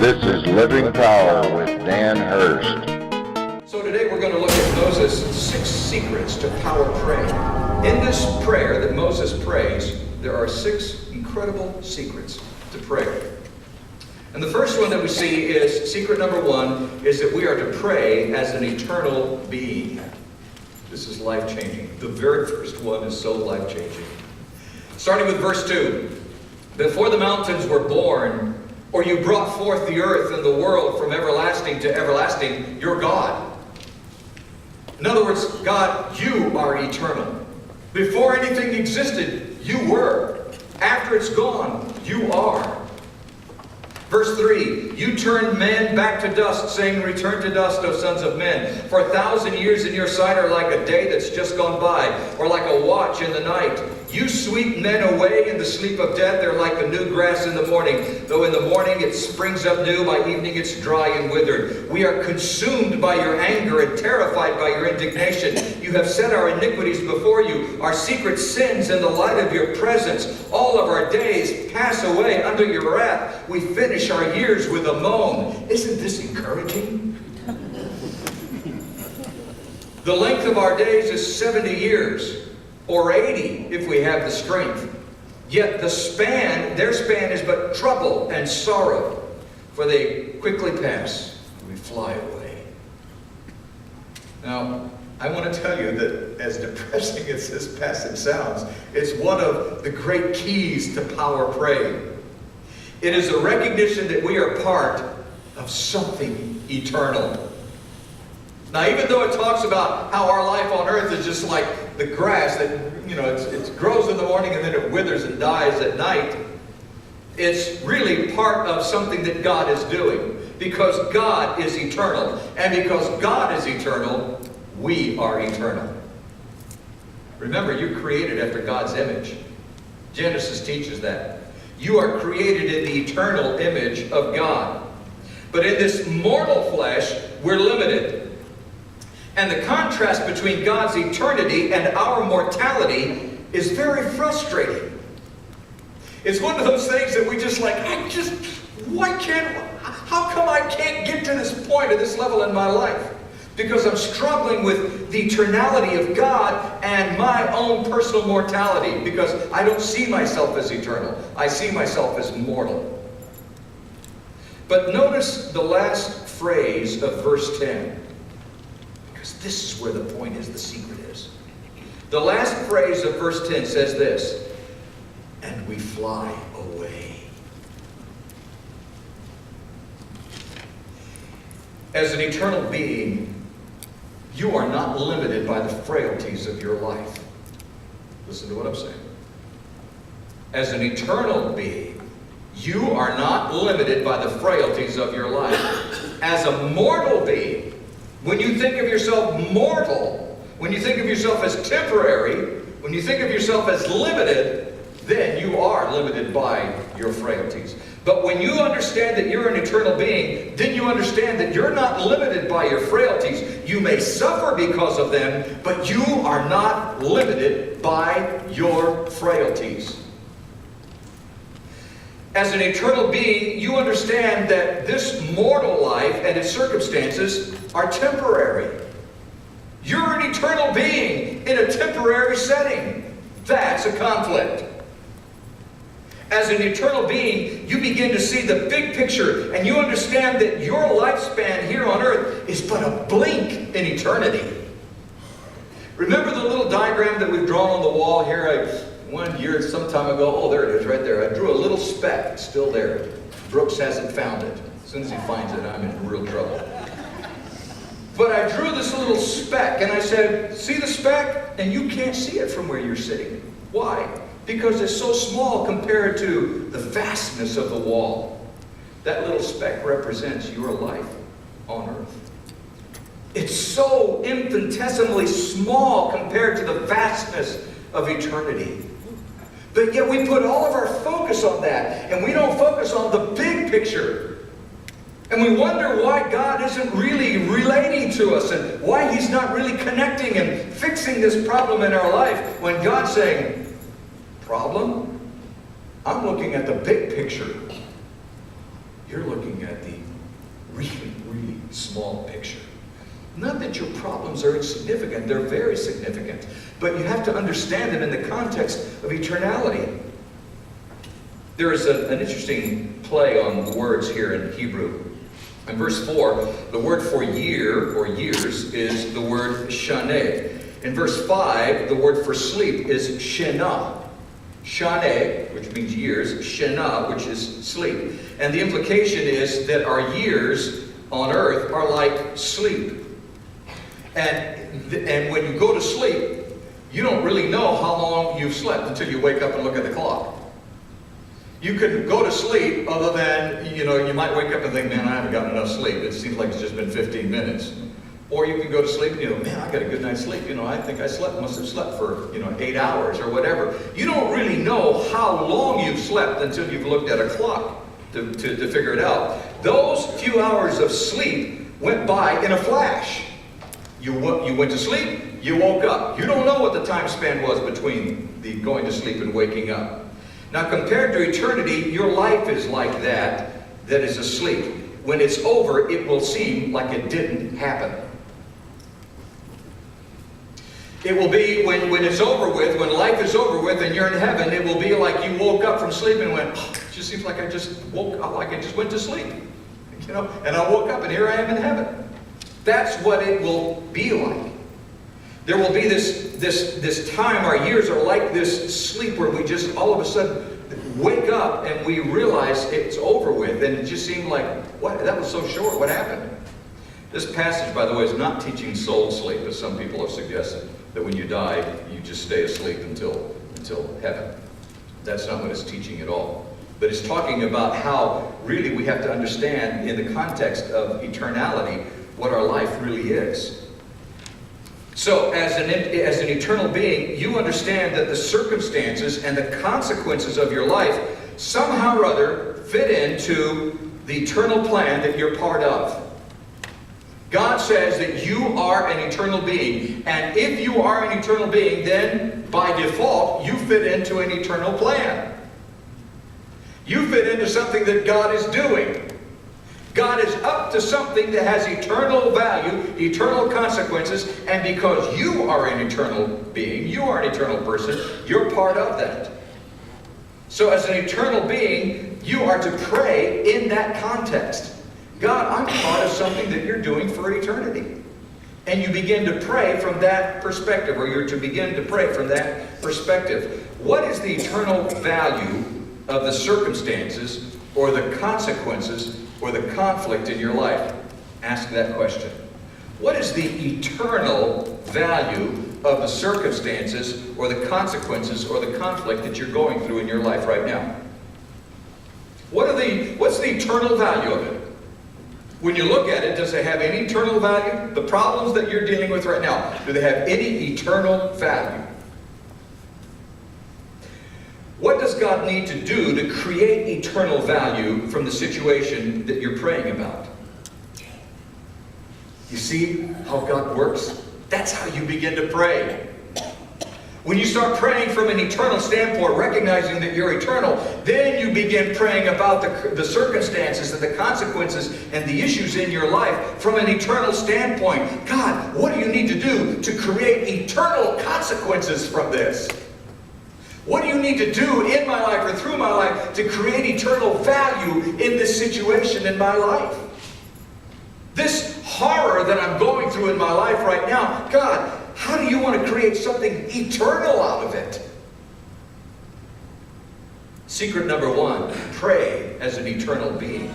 This is Living Power with Dan Hurst. So today we're going to look at Moses' 6 secrets to power praying. In this prayer that Moses prays, there are 6 incredible secrets to prayer. And the first one that we see is, secret number 1, is that we are to pray as an eternal being. This is life-changing. The very first one is so life-changing. Starting with verse 2. Before the mountains were born, or you brought forth the earth and the world from everlasting to everlasting, you're God. In other words, God, you are eternal. Before anything existed, you were. After it's gone, you are. Verse 3, you turned men back to dust, saying, return to dust, O sons of men. For 1,000 years in your sight are like a day that's just gone by, or like a watch in the night. You sweep men away in the sleep of death. They're like the new grass in the morning. Though in the morning it springs up new, by evening it's dry and withered. We are consumed by your anger and terrified by your indignation. You have set our iniquities before you, our secret sins in the light of your presence. All of our days pass away under your wrath. We finish our years with a moan. Isn't this encouraging? The length of our days is 70 years. Or 80 if we have the strength. Yet their span is but trouble and sorrow, for they quickly pass, and we fly away. Now, I want to tell you that as depressing as this passage sounds, it's one of the great keys to power praying. It is a recognition that we are part of something eternal. Now, even though it talks about how our life on earth is just like the grass that, it grows in the morning and then it withers and dies at night, it's really part of something that God is doing. Because God is eternal. And because God is eternal, we are eternal. Remember, you're created after God's image. Genesis teaches that. You are created in the eternal image of God. But in this mortal flesh, we're limited. And the contrast between God's eternity and our mortality is very frustrating. It's one of those things that we just like, how come I can't get to this point or this level in my life? Because I'm struggling with the eternality of God and my own personal mortality. Because I don't see myself as eternal. I see myself as mortal. But notice the last phrase of verse 10. This is where the point is, the secret is. The last phrase of verse 10 says this, and we fly away. As an eternal being, you are not limited by the frailties of your life. Listen to what I'm saying. As an eternal being, you are not limited by the frailties of your life. As a mortal being, when you think of yourself mortal, when you think of yourself as temporary, when you think of yourself as limited, then you are limited by your frailties. But when you understand that you're an eternal being, then you understand that you're not limited by your frailties. You may suffer because of them, but you are not limited by your frailties. As an eternal being, you understand that this mortal life and its circumstances are temporary. You're an eternal being in a temporary setting. That's a conflict. As an eternal being, you begin to see the big picture, and you understand that your lifespan here on earth is but a blink in eternity. Remember the little diagram that we've drawn on the wall here? One year, some time ago, oh, there it is, right there. I drew a little speck. It's still there. Brooks hasn't found it. As soon as he finds it, I'm in real trouble. But I drew this little speck, and I said, see the speck? And you can't see it from where you're sitting. Why? Because it's so small compared to the vastness of the wall. That little speck represents your life on earth. It's so infinitesimally small compared to the vastness of eternity. But yet we put all of our focus on that, and we don't focus on the big picture. And we wonder why God isn't really relating to us, and why He's not really connecting and fixing this problem in our life, when God's saying, problem? I'm looking at the big picture. you're looking at the really, really small picture. Not that your problems are insignificant, they're very significant. But you have to understand them in the context of eternality. There is an interesting play on words here in Hebrew. In verse 4, the word for year or years is the word shaneh. In verse 5, the word for sleep is shenah. Shaneh, which means years, shenah, which is sleep. And the implication is that our years on earth are like sleep. And when you go to sleep, you don't really know how long you've slept until you wake up and look at the clock. You could go to sleep other than, you might wake up and think, man, I haven't gotten enough sleep. It seems like it's just been 15 minutes. Or you can go to sleep and man, I got a good night's sleep. I think must have slept for, 8 hours or whatever. You don't really know how long you've slept until you've looked at a clock to figure it out. Those few hours of sleep went by in a flash. You went to sleep, you woke up. You don't know what the time span was between the going to sleep and waking up. Now, compared to eternity, your life is like that is asleep. When it's over, it will seem like it didn't happen. It will be, when it's over with, when life is over with and you're in heaven, it will be like you woke up from sleep and went, it just seems like I just woke up, like I just went to sleep. And I woke up and here I am in heaven. That's what it will be like. There will be this time, our years are like this sleep where we just all of a sudden wake up and we realize it's over with. And it just seemed like, what? That was so short. What happened? This passage, by the way, is not teaching soul sleep, as some people have suggested, that when you die, you just stay asleep until heaven. That's not what it's teaching at all. But it's talking about how really we have to understand in the context of eternality what our life really is. So as an eternal being, you understand that the circumstances and the consequences of your life somehow or other fit into the eternal plan that you're part of. God says that you are an eternal being, and if you are an eternal being, then by default you fit into an eternal plan. You fit into something that God is doing. God is up to something that has eternal value, eternal consequences, and because you are an eternal being, you are an eternal person, you're part of that. So as an eternal being, you are to pray in that context. God, I'm part of something that you're doing for eternity. And you begin to pray from that perspective, or you're to begin to pray from that perspective. What is the eternal value of the circumstances or the consequences or the conflict in your life? Ask that question. What is the eternal value of the circumstances or the consequences or the conflict that you're going through in your life right now? What's the eternal value of it? When you look at it, does it have any eternal value? The problems that you're dealing with right now, do they have any eternal value? What does God need to do to create eternal value from the situation that you're praying about? You see how God works? That's how you begin to pray. When you start praying from an eternal standpoint, recognizing that you're eternal, then you begin praying about the circumstances and the consequences and the issues in your life from an eternal standpoint. God, what do you need to do to create eternal consequences from this? What do you need to do in my life or through my life to create eternal value in this situation in my life? This horror that I'm going through in my life right now, God, how do you want to create something eternal out of it? Secret number one, pray as an eternal being.